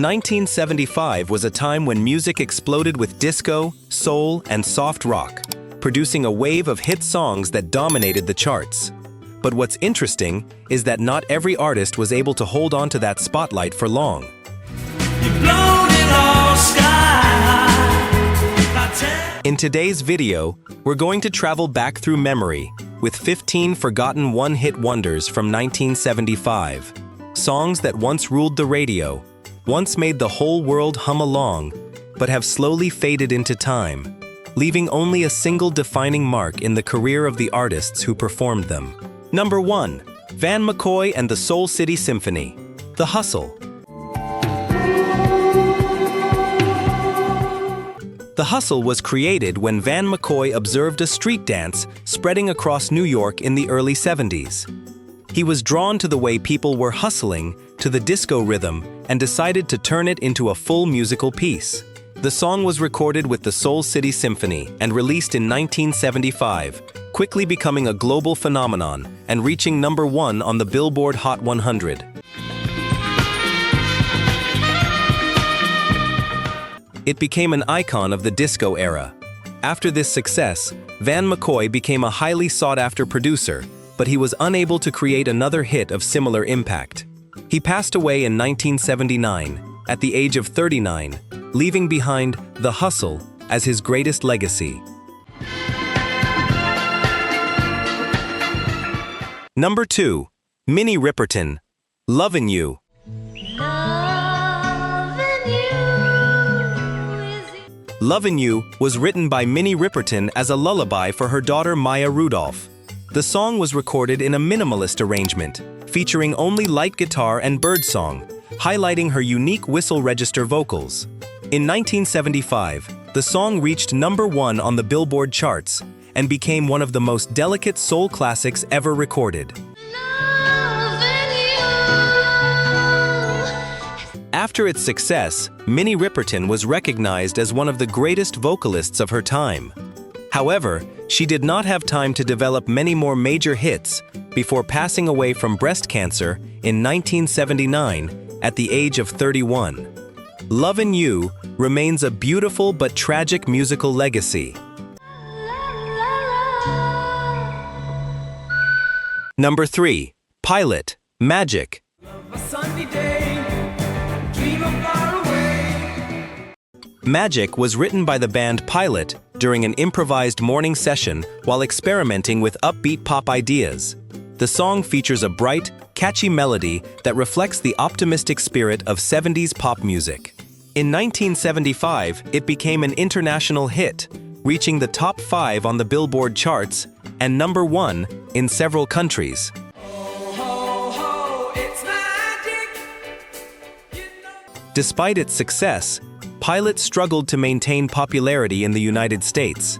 1975 was a time when music exploded with disco, soul, and soft rock, producing a wave of hit songs that dominated the charts. But what's interesting is that not every artist was able to hold on to that spotlight for long. In today's video, we're going to travel back through memory with 15 forgotten one-hit wonders from 1975. Songs that once ruled the radio, once made the whole world hum along, but have slowly faded into time, leaving only a single defining mark in the career of the artists who performed them. Number 1. Van McCoy and the Soul City Symphony, The Hustle. The Hustle was created when Van McCoy observed a street dance spreading across New York in the early 70s. He was drawn to the way people were hustling to the disco rhythm and decided to turn it into a full musical piece. The song was recorded with the Soul City Symphony and released in 1975, quickly becoming a global phenomenon and reaching number 1 on the Billboard Hot 100. It became an icon of the disco era. After this success, Van McCoy became a highly sought-after producer, but he was unable to create another hit of similar impact. He passed away in 1979, at the age of 39, leaving behind The Hustle as his greatest legacy. Number 2. Minnie Riperton, Lovin' You. Lovin' You was written by Minnie Riperton as a lullaby for her daughter Maya Rudolph. The song was recorded in a minimalist arrangement, featuring only light guitar and birdsong, highlighting her unique whistle register vocals. In 1975, the song reached number 1 on the Billboard charts and became one of the most delicate soul classics ever recorded. After its success, Minnie Riperton was recognized as one of the greatest vocalists of her time. However, she did not have time to develop many more major hits before passing away from breast cancer in 1979 at the age of 31. Lovin' You remains a beautiful but tragic musical legacy. Number 3. Pilot, Magic. Magic was written by the band Pilot during an improvised morning session while experimenting with upbeat pop ideas. The song features a bright, catchy melody that reflects the optimistic spirit of 70s pop music. In 1975, it became an international hit, reaching the top 5 on the Billboard charts and number 1 in several countries. Despite its success, Pilot struggled to maintain popularity in the United States.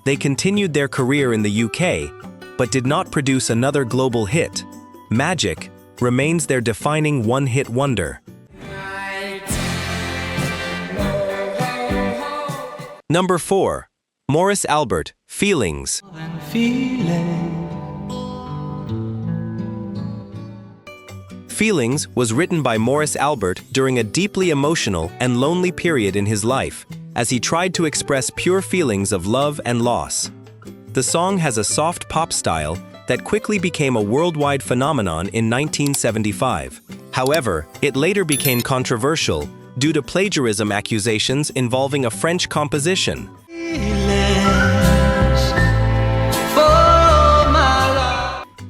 They continued their career in the UK, but did not produce another global hit. Magic remains their defining one-hit wonder. Number 4. Morris Albert, Feelings. Feelings was written by Morris Albert during a deeply emotional and lonely period in his life, as he tried to express pure feelings of love and loss. The song has a soft pop style that quickly became a worldwide phenomenon in 1975. However, it later became controversial due to plagiarism accusations involving a French composition.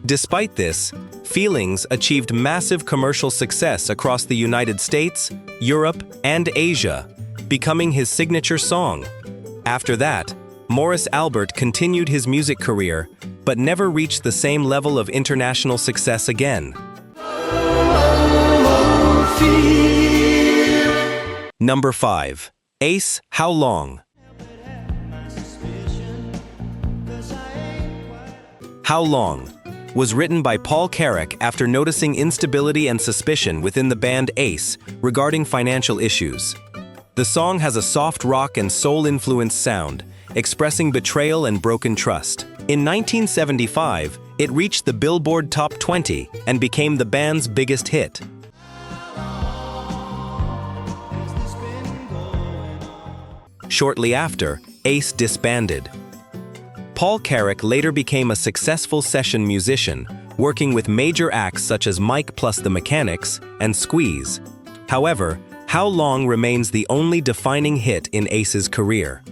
Despite this, Feelings achieved massive commercial success across the United States, Europe, and Asia, becoming his signature song. After that, Morris Albert continued his music career, but never reached the same level of international success again. Number 5. Ace, How Long? How Long was written by Paul Carrack after noticing instability and suspicion within the band Ace regarding financial issues. The song has a soft rock and soul-influenced sound, expressing betrayal and broken trust. In 1975, it reached the Billboard Top 20 and became the band's biggest hit. Shortly after, Ace disbanded. Paul Carrack later became a successful session musician, working with major acts such as Mike plus the Mechanics and Squeeze. However, How Long remains the only defining hit in Ace's career.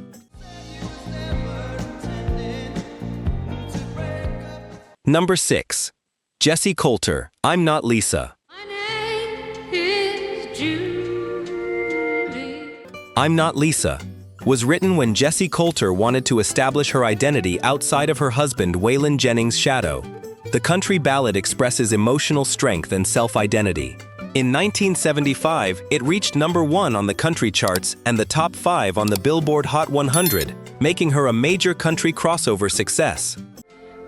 Number 6. Jessie Coulter, I'm Not Lisa. My name is Julie. I'm Not Lisa was written when Jessie Coulter wanted to establish her identity outside of her husband Waylon Jennings' shadow. The country ballad expresses emotional strength and self-identity. In 1975, it reached number 1 on the country charts and the top 5 on the Billboard Hot 100, making her a major country crossover success.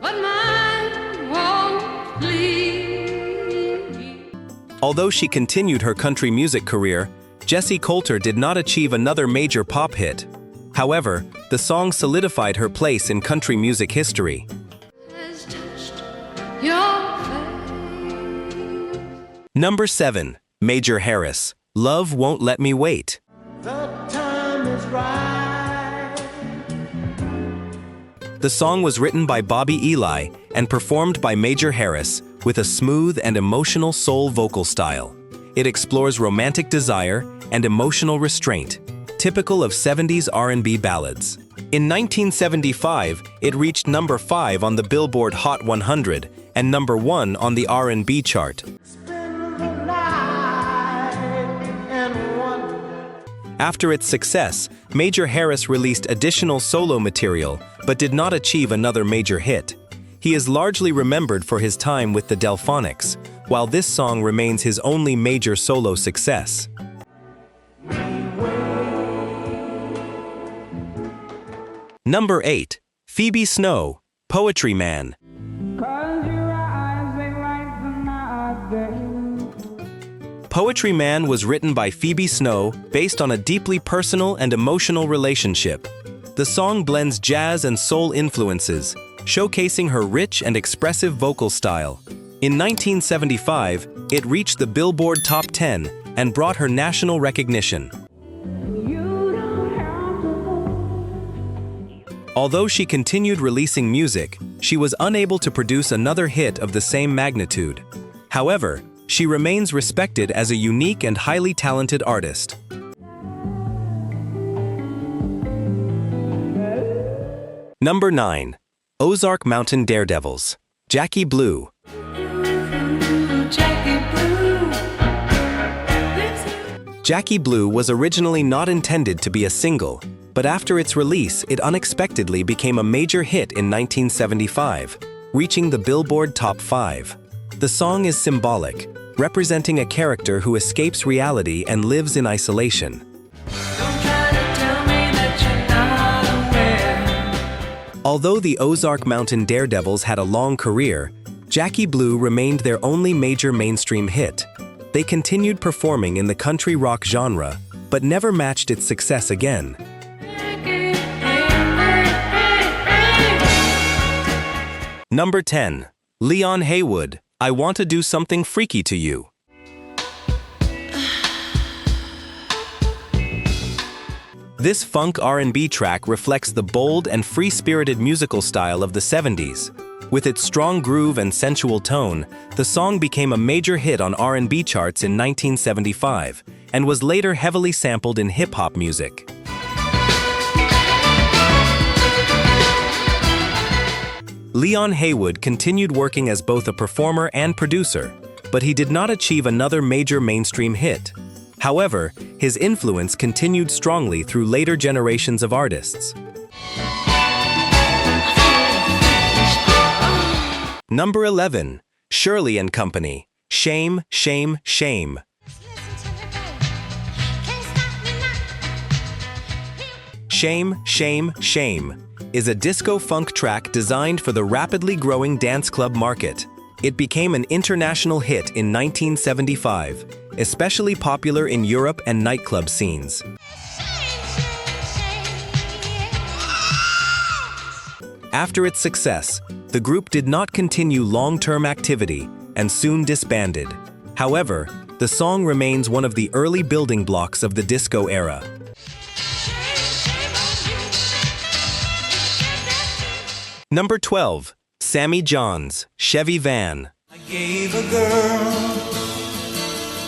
But mine won't leave you. Although she continued her country music career, Jessie Coulter did not achieve another major pop hit. However, the song solidified her place in country music history. Has touched your face. Number 7. Major Harris, Love Won't Let Me Wait. The time is right. The song was written by Bobby Eli and performed by Major Harris with a smooth and emotional soul vocal style. It explores romantic desire and emotional restraint, typical of 70s R&B ballads. In 1975, it reached number 5 on the Billboard Hot 100 and number 1 on the R&B chart. Spend the night and one. After its success, Major Harris released additional solo material but did not achieve another major hit. He is largely remembered for his time with the Delphonics, while this song remains his only major solo success. Number 8. Phoebe Snow, Poetry Man. Poetry Man was written by Phoebe Snow based on a deeply personal and emotional relationship. The song blends jazz and soul influences, showcasing her rich and expressive vocal style. In 1975, it reached the Billboard Top 10 and brought her national recognition. Although she continued releasing music, she was unable to produce another hit of the same magnitude. However, she remains respected as a unique and highly talented artist. Number 9. Ozark Mountain Daredevils, Jackie Blue. Jackie Blue was originally not intended to be a single, but after its release, it unexpectedly became a major hit in 1975, reaching the Billboard Top 5. The song is symbolic, representing a character who escapes reality and lives in isolation. Although the Ozark Mountain Daredevils had a long career, Jackie Blue remained their only major mainstream hit. They continued performing in the country rock genre, but never matched its success again. Number 10. Leon Haywood, I Want to Do Something Freaky to You. This funk R&B track reflects the bold and free-spirited musical style of the 70s. With its strong groove and sensual tone, the song became a major hit on R&B charts in 1975 and was later heavily sampled in hip-hop music. Leon Haywood continued working as both a performer and producer, but he did not achieve another major mainstream hit. However, his influence continued strongly through later generations of artists. Number 11. Shirley and Company, Shame, Shame, Shame. Shame, Shame, Shame is a disco funk track designed for the rapidly growing dance club market. It became an international hit in 1975, especially popular in Europe and nightclub scenes. After its success, the group did not continue long-term activity and soon disbanded. However, the song remains one of the early building blocks of the disco era. Number 12. Sammy John's Chevy Van. I gave a girl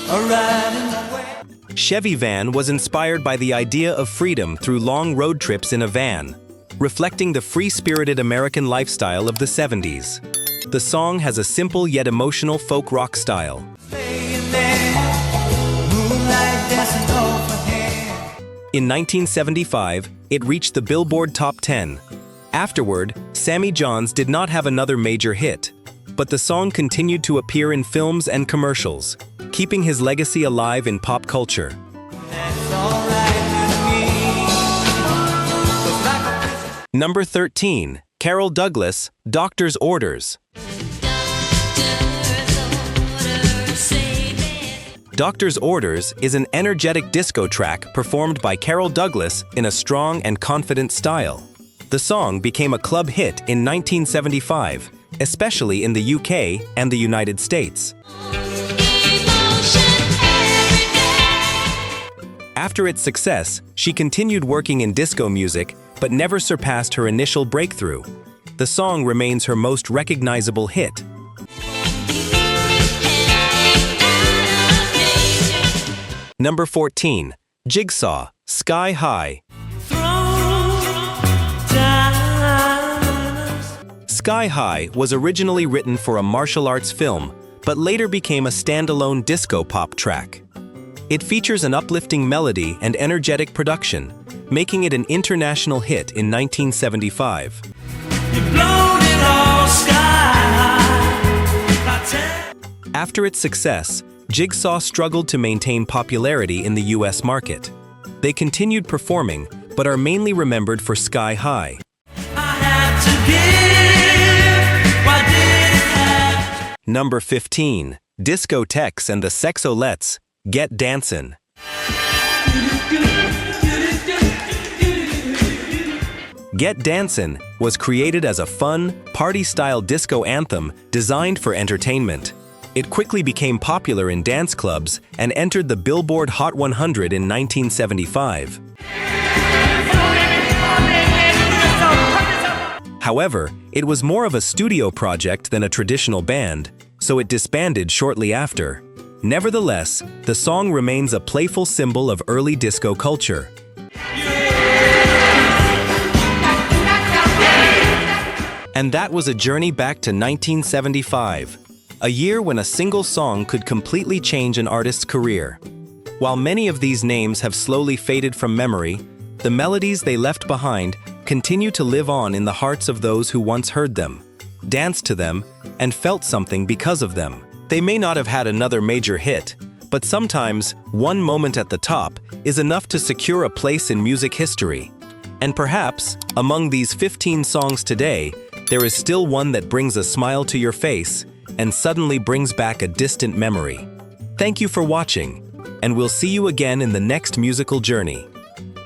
a ride in the way. Chevy Van was inspired by the idea of freedom through long road trips in a van, reflecting the free-spirited American lifestyle of the 70s. The song has a simple yet emotional folk rock style. Laying there, moonlight dancing overhead. In 1975, it reached the Billboard Top 10. Afterward, Sammy John's did not have another major hit, but the song continued to appear in films and commercials, keeping his legacy alive in pop culture. That's all right with me. 'Cause like a princess, Number 13. Carol Douglas, Doctor's Orders. Doctor's Orders is an energetic disco track performed by Carol Douglas in a strong and confident style. The song became a club hit in 1975, especially in the UK and the United States. After its success, she continued working in disco music, but never surpassed her initial breakthrough. The song remains her most recognizable hit. Number 14. Jigsaw, Sky High. Sky High was originally written for a martial arts film, but later became a standalone disco pop track. It features an uplifting melody and energetic production, making it an international hit in 1975. After its success, Jigsaw struggled to maintain popularity in the US market. They continued performing, but are mainly remembered for Sky High. Number 15. Discotheques and the Sexolettes, Get Dancin'. Get Dancin' was created as a fun, party-style disco anthem designed for entertainment. It quickly became popular in dance clubs and entered the Billboard Hot 100 in 1975. However, it was more of a studio project than a traditional band, so it disbanded shortly after. Nevertheless, the song remains a playful symbol of early disco culture. And that was a journey back to 1975, a year when a single song could completely change an artist's career. While many of these names have slowly faded from memory, the melodies they left behind continue to live on in the hearts of those who once heard them, danced to them, and felt something because of them. They may not have had another major hit, but sometimes one moment at the top is enough to secure a place in music history. And perhaps, among these 15 songs today, there is still one that brings a smile to your face and suddenly brings back a distant memory. Thank you for watching, and we'll see you again in the next musical journey.